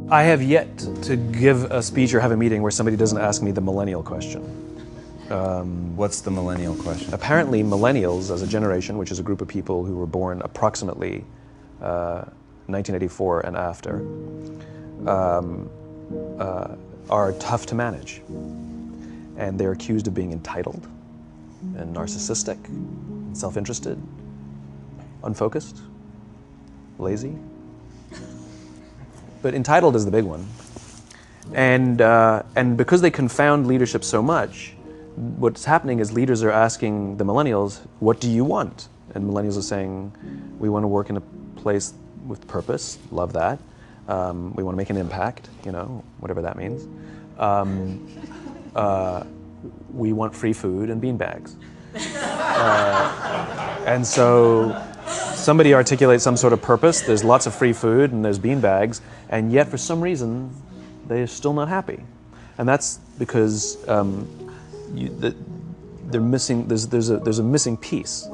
I have yet to give a speech or have a meeting where somebody doesn't ask me the millennial question. What's the millennial question? Apparently, millennials as a generation, which is a group of people who were born approximately 1984 and after, are tough to manage. And they're accused of being entitled and narcissistic, and self-interested, unfocused, lazy. But entitled is the big one. And because they confound leadership so much, what's happening is leaders are asking the millennials, what do you want? And millennials are saying, we want to work in a place with purpose, love that. We want to make an impact, you know, whatever that means. We want free food and beanbags. And so somebody articulates some sort of purpose, there's lots of free food and there's beanbags, and yet for some reason, they're still not happy. And that's because they're missing, there's a missing piece.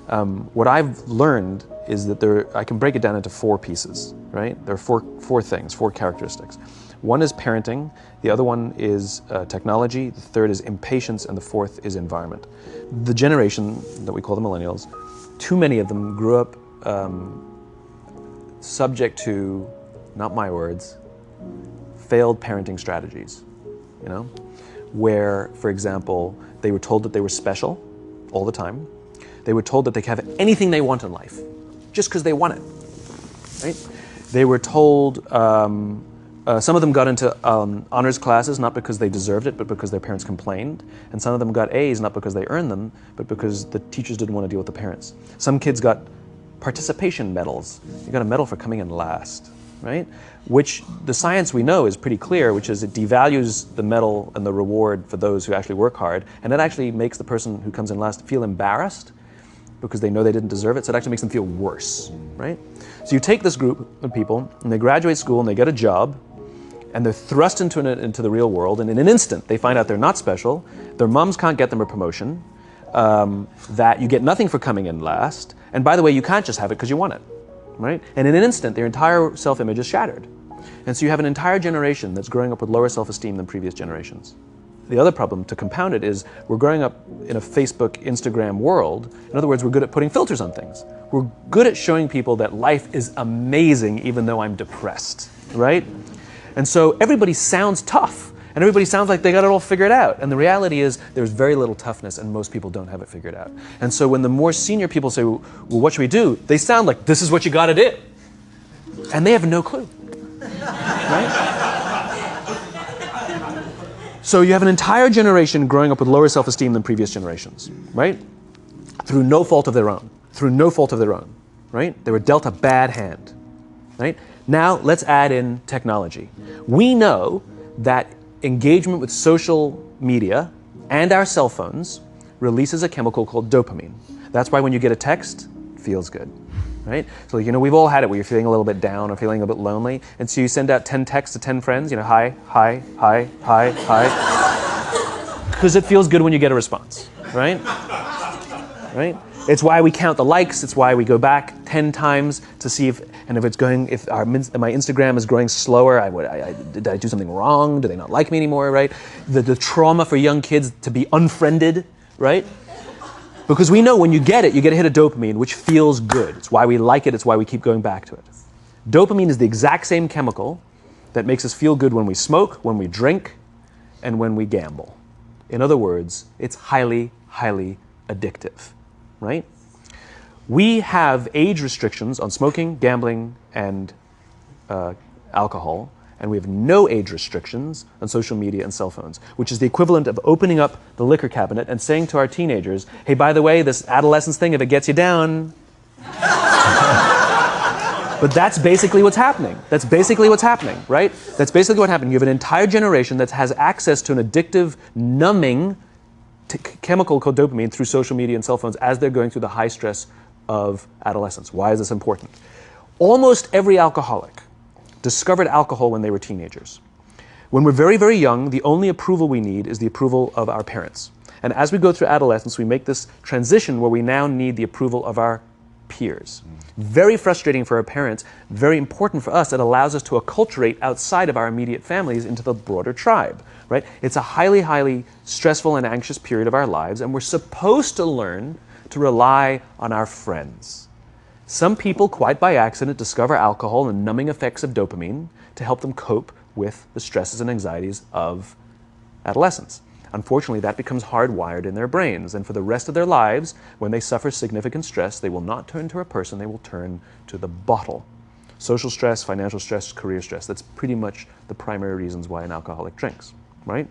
What I've learned is that I can break it down into 4 pieces, right? There are four things, 4 characteristics. One is parenting, the other one is technology, the third is impatience, and the fourth is environment. The generation that we call the millennials, too many of them grew up subject to, not my words, failed parenting strategies, you know? Where, for example, they were told that they were special all the time. They were told that they could have anything they want in life, just because they want it, right? They were told, some of them got into honors classes, not because they deserved it, but because their parents complained. And some of them got A's, not because they earned them, but because the teachers didn't want to deal with the parents. Some kids got participation medals. You got a medal for coming in last, right? Which the science we know is pretty clear, which is it devalues the medal and the reward for those who actually work hard. And it actually makes the person who comes in last feel embarrassed because they know they didn't deserve it. So it actually makes them feel worse, right? So you take this group of people and they graduate school and they get a job, and they're thrust into the real world, and in an instant they find out they're not special, their moms can't get them a promotion, that you get nothing for coming in last, and by the way, you can't just have it because you want it, right? And in an instant, their entire self-image is shattered. And so you have an entire generation that's growing up with lower self-esteem than previous generations. The other problem, to compound it, is we're growing up in a Facebook, Instagram world. In other words, we're good at putting filters on things. We're good at showing people that life is amazing even though I'm depressed, right? And so everybody sounds tough, and everybody sounds like they got it all figured out. And the reality is there's very little toughness, and most people don't have it figured out. And so when the more senior people say, well, what should we do? They sound like, this is what you got to do. And they have no clue, right? So you have an entire generation growing up with lower self-esteem than previous generations, right? Through no fault of their own, right? They were dealt a bad hand, right? Now, let's add in technology. We know that engagement with social media and our cell phones releases a chemical called dopamine. That's why when you get a text, it feels good, right? So, you know, we've all had it where you're feeling a little bit down or feeling a bit lonely, and so you send out 10 texts to 10 friends, you know, hi, hi, hi, hi, hi, because it feels good when you get a response, right? Right? It's why we count the likes. It's why we go back 10 times to see if my Instagram is growing slower. Did I do something wrong? Do they not like me anymore, right? The trauma for young kids to be unfriended, right? Because we know when you get a hit of dopamine, which feels good. It's why we like it. It's why we keep going back to it. Dopamine is the exact same chemical that makes us feel good when we smoke, when we drink, and when we gamble. In other words, it's highly, highly addictive. Right? We have age restrictions on smoking, gambling, and alcohol, and we have no age restrictions on social media and cell phones, which is the equivalent of opening up the liquor cabinet and saying to our teenagers, hey, by the way, this adolescence thing, if it gets you down. But that's basically what's happening. That's basically what's happening, right? That's basically what happened. You have an entire generation that has access to an addictive, numbing chemical called dopamine through social media and cell phones as they're going through the high stress of adolescence. Why is this important? Almost every alcoholic discovered alcohol when they were teenagers. When we're very, very young, the only approval we need is the approval of our parents. And as we go through adolescence, we make this transition where we now need the approval of our peers. Very frustrating for our parents, very important for us. It allows us to acculturate outside of our immediate families into the broader tribe, right? It's a highly, highly stressful and anxious period of our lives, and we're supposed to learn to rely on our friends. Some people, quite by accident, discover alcohol and numbing effects of dopamine to help them cope with the stresses and anxieties of adolescence. Unfortunately, that becomes hardwired in their brains, and for the rest of their lives, when they suffer significant stress, they will not turn to a person, they will turn to the bottle. Social stress, financial stress, career stress, that's pretty much the primary reasons why an alcoholic drinks, right?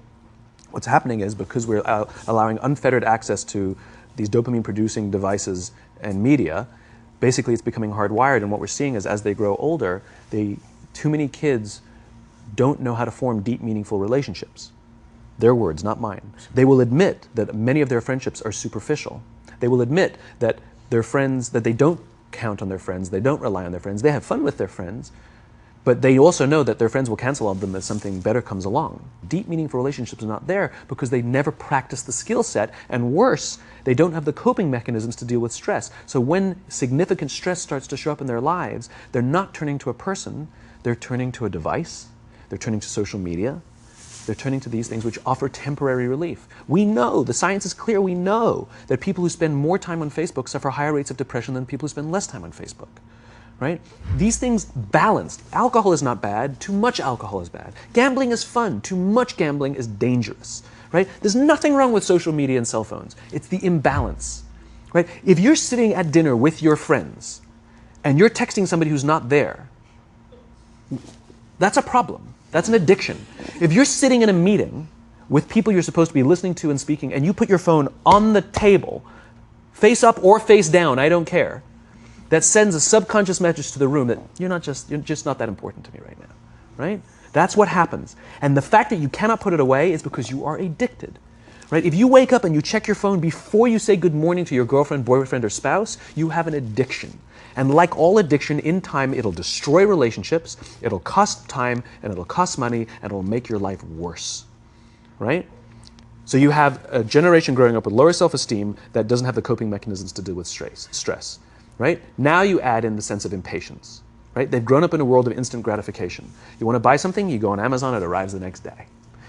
What's happening is because we're allowing unfettered access to these dopamine-producing devices and media, basically it's becoming hardwired, and what we're seeing is as they grow older, too many kids don't know how to form deep, meaningful relationships. Their words, not mine. They will admit that many of their friendships are superficial. They will admit that their friends, that they don't count on their friends, they don't rely on their friends, they have fun with their friends, but they also know that their friends will cancel on them as something better comes along. Deep, meaningful relationships are not there because they never practice the skill set, and worse, they don't have the coping mechanisms to deal with stress. So when significant stress starts to show up in their lives, they're not turning to a person, they're turning to a device, they're turning to social media, they're turning to these things which offer temporary relief. We know, the science is clear, we know that people who spend more time on Facebook suffer higher rates of depression than people who spend less time on Facebook, right? These things balanced. Alcohol is not bad, too much alcohol is bad. Gambling is fun, too much gambling is dangerous, right? There's nothing wrong with social media and cell phones. It's the imbalance, right? If you're sitting at dinner with your friends and you're texting somebody who's not there, that's a problem. That's an addiction. If you're sitting in a meeting with people you're supposed to be listening to and speaking, and you put your phone on the table, face up or face down, I don't care, that sends a subconscious message to the room that you're just not that important to me right now, right? That's what happens. And the fact that you cannot put it away is because you are addicted, right? If you wake up and you check your phone before you say good morning to your girlfriend, boyfriend, or spouse, you have an addiction. And like all addiction, in time, it'll destroy relationships, it'll cost time, and it'll cost money, and it'll make your life worse, right? So you have a generation growing up with lower self-esteem that doesn't have the coping mechanisms to deal with stress, right? Now you add in the sense of impatience, right? They've grown up in a world of instant gratification. You want to buy something, you go on Amazon, it arrives the next day.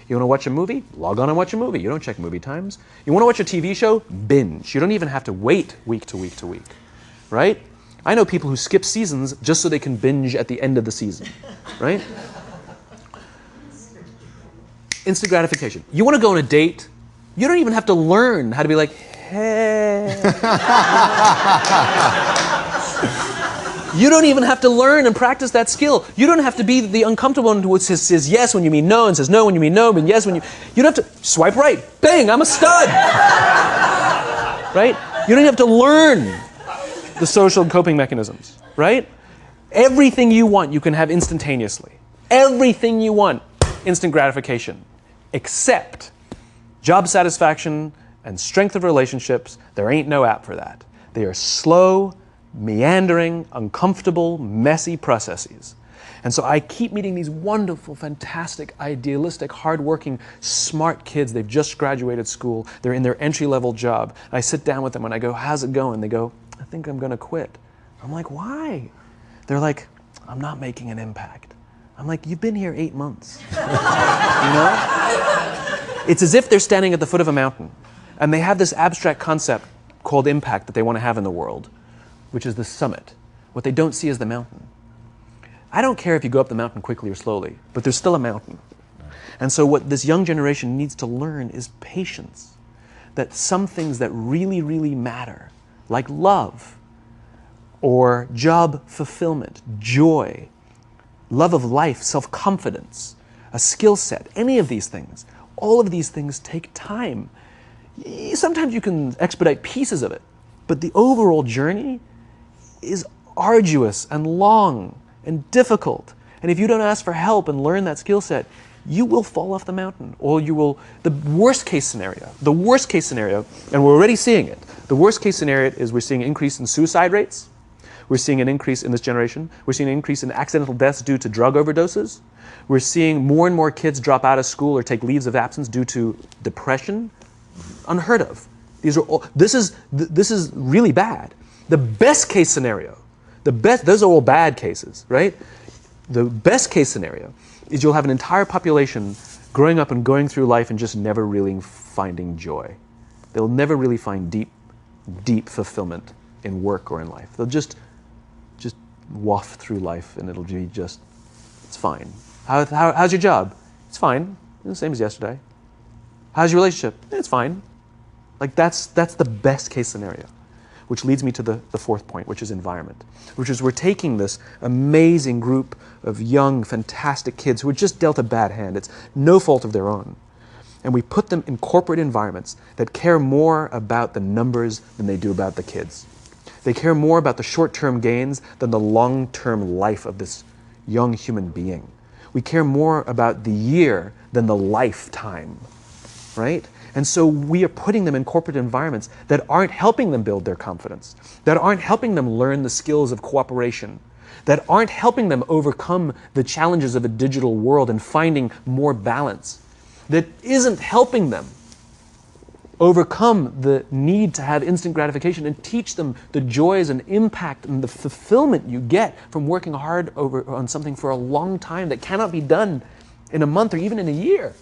You want to watch a movie? Log on and watch a movie. You don't check movie times. You want to watch a TV show? Binge. You don't even have to wait week to week to week, right? I know people who skip seasons just so they can binge at the end of the season, right? Instant gratification. You want to go on a date? You don't even have to learn how to be like, hey. You don't even have to learn and practice that skill. You don't have to be the uncomfortable one who says yes when you mean no and says no when you mean no and yes when you... You don't have to swipe right. Bang, I'm a stud. Right? You don't have to learn the social coping mechanisms, right? Everything you want, you can have instantaneously. Everything you want, instant gratification. Except job satisfaction and strength of relationships, there ain't no app for that. They are slow, meandering, uncomfortable, messy processes. And so I keep meeting these wonderful, fantastic, idealistic, hardworking, smart kids. They've just graduated school. They're in their entry-level job. I sit down with them and I go, how's it going? They go, I think I'm going to quit. I'm like, why? They're like, I'm not making an impact. I'm like, you've been here 8 months. You know? It's as if they're standing at the foot of a mountain and they have this abstract concept called impact that they want to have in the world, which is the summit. What they don't see is the mountain. I don't care if you go up the mountain quickly or slowly, but there's still a mountain. And so what this young generation needs to learn is patience. That some things that really, really matter, like love, or job fulfillment, joy, love of life, self-confidence, a skill set, any of these things, all of these things take time. Sometimes you can expedite pieces of it, but the overall journey is arduous and long and difficult. And if you don't ask for help and learn that skill set, you will fall off the mountain, or you will, the worst case scenario, and we're already seeing it, the worst case scenario is we're seeing an increase in suicide rates, we're seeing an increase in this generation, we're seeing an increase in accidental deaths due to drug overdoses, we're seeing more and more kids drop out of school or take leaves of absence due to depression, unheard of. This is really bad. The best case scenario, those are all bad cases, right? The best case scenario is you'll have an entire population growing up and going through life and just never really finding joy. They'll never really find deep fulfillment in work or in life. They'll just waft through life and it'll be just, it's fine. How's your job? It's fine. The same as yesterday. How's your relationship? It's fine. Like that's the best case scenario, which leads me to the fourth point, which is environment, which is we're taking this amazing group of young, fantastic kids who were just dealt a bad hand. It's no fault of their own. And we put them in corporate environments that care more about the numbers than they do about the kids. They care more about the short-term gains than the long-term life of this young human being. We care more about the year than the lifetime, right? And so we are putting them in corporate environments that aren't helping them build their confidence, that aren't helping them learn the skills of cooperation, that aren't helping them overcome the challenges of a digital world and finding more balance, that isn't helping them overcome the need to have instant gratification and teach them the joys and impact and the fulfillment you get from working hard on something for a long time that cannot be done in a month or even in a year.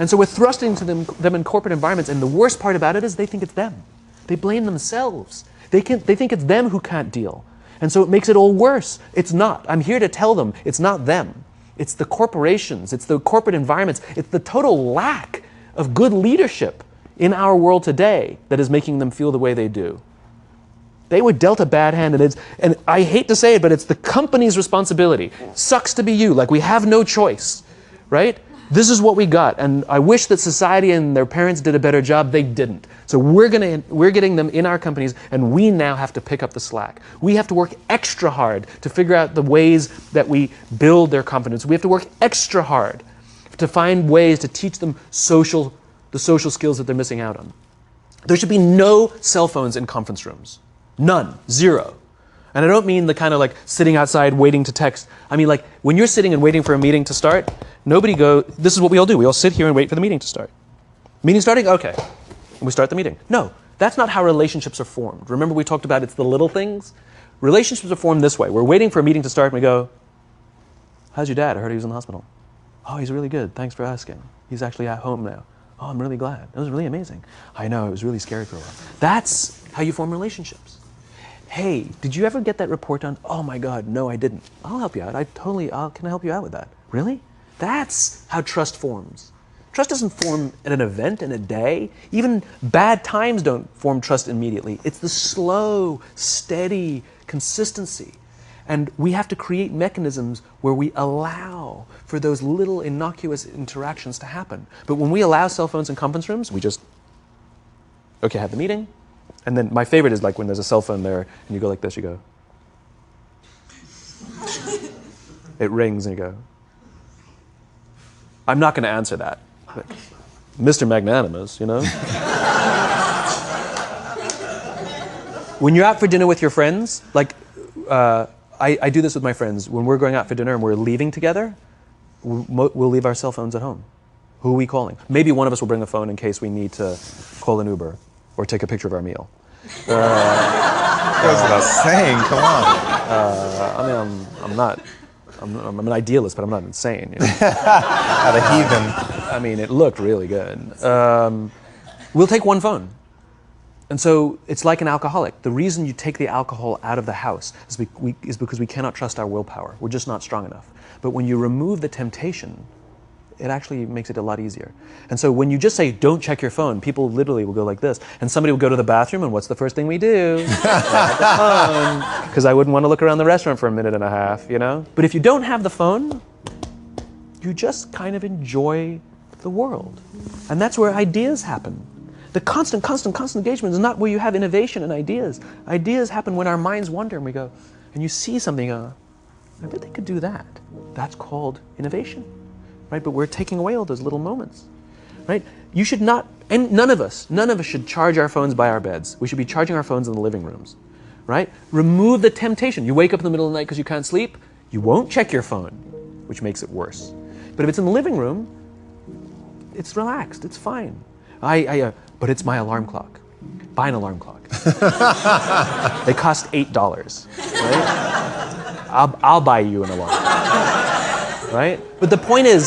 And so we're thrusting to them in corporate environments, and the worst part about it is they think it's them. They blame themselves. They think it's them who can't deal. And so it makes it all worse. It's not. I'm here to tell them it's not them. It's the corporations, it's the corporate environments, it's the total lack of good leadership in our world today that is making them feel the way they do. They were dealt a bad hand, and I hate to say it, but it's the company's responsibility. Sucks to be you, like we have no choice, right? This is what we got, and I wish that society and their parents did a better job. They didn't. So we're getting them in our companies, and we now have to pick up the slack. We have to work extra hard to figure out the ways that we build their confidence. We have to work extra hard to find ways to teach them the social skills that they're missing out on. There should be no cell phones in conference rooms. None. Zero. And I don't mean the kind of like sitting outside waiting to text. I mean like when you're sitting and waiting for a meeting to start, this is what we all do. We all sit here and wait for the meeting to start. Meeting starting? Okay. And we start the meeting. No, that's not how relationships are formed. Remember we talked about it's the little things? Relationships are formed this way. We're waiting for a meeting to start and we go, how's your dad? I heard he was in the hospital. Oh, he's really good. Thanks for asking. He's actually at home now. Oh, I'm really glad. That was really amazing. I know, it was really scary for a while. That's how you form relationships. Hey, did you ever get that report done? Oh my God, no, I didn't. I'll help you out. Can I help you out with that? Really? That's how trust forms. Trust doesn't form at an event in a day. Even bad times don't form trust immediately. It's the slow, steady consistency. And we have to create mechanisms where we allow for those little innocuous interactions to happen. But when we allow cell phones in conference rooms, we just, okay, have the meeting. And then my favorite is like when there's a cell phone there and you go like this, you go. It rings and you go. I'm not going to answer that. Like, Mr. Magnanimous, you know? When you're out for dinner with your friends, like I do this with my friends. When we're going out for dinner and we're leaving together, we'll leave our cell phones at home. Who are we calling? Maybe one of us will bring a phone in case we need to call an Uber or take a picture of our meal. That goes without saying, come on. I'm an idealist, but I'm not insane. You know? At a heathen. I mean, it looked really good. We'll take one phone. And so it's like an alcoholic. The reason you take the alcohol out of the house is because we cannot trust our willpower. We're just not strong enough. But when you remove the temptation, it actually makes it a lot easier. And so when you just say, don't check your phone, people literally will go like this. And somebody will go to the bathroom, and what's the first thing we do? Grab the phone. Because I wouldn't want to look around the restaurant for a minute and a half, you know? But if you don't have the phone, you just kind of enjoy the world. And that's where ideas happen. The constant engagement is not where you have innovation and ideas. Ideas happen when our minds wander and we go, and you see something, I bet they could do that. That's called innovation. Right? But we're taking away all those little moments, right? You should not, and none of us should charge our phones by our beds. We should be charging our phones in the living rooms, right? Remove the temptation. You wake up in the middle of the night because you can't sleep, you won't check your phone, which makes it worse. But if it's in the living room, it's relaxed, it's fine. But it's my alarm clock. Buy an alarm clock. They cost $8, right? I'll buy you an alarm, right? But the point is,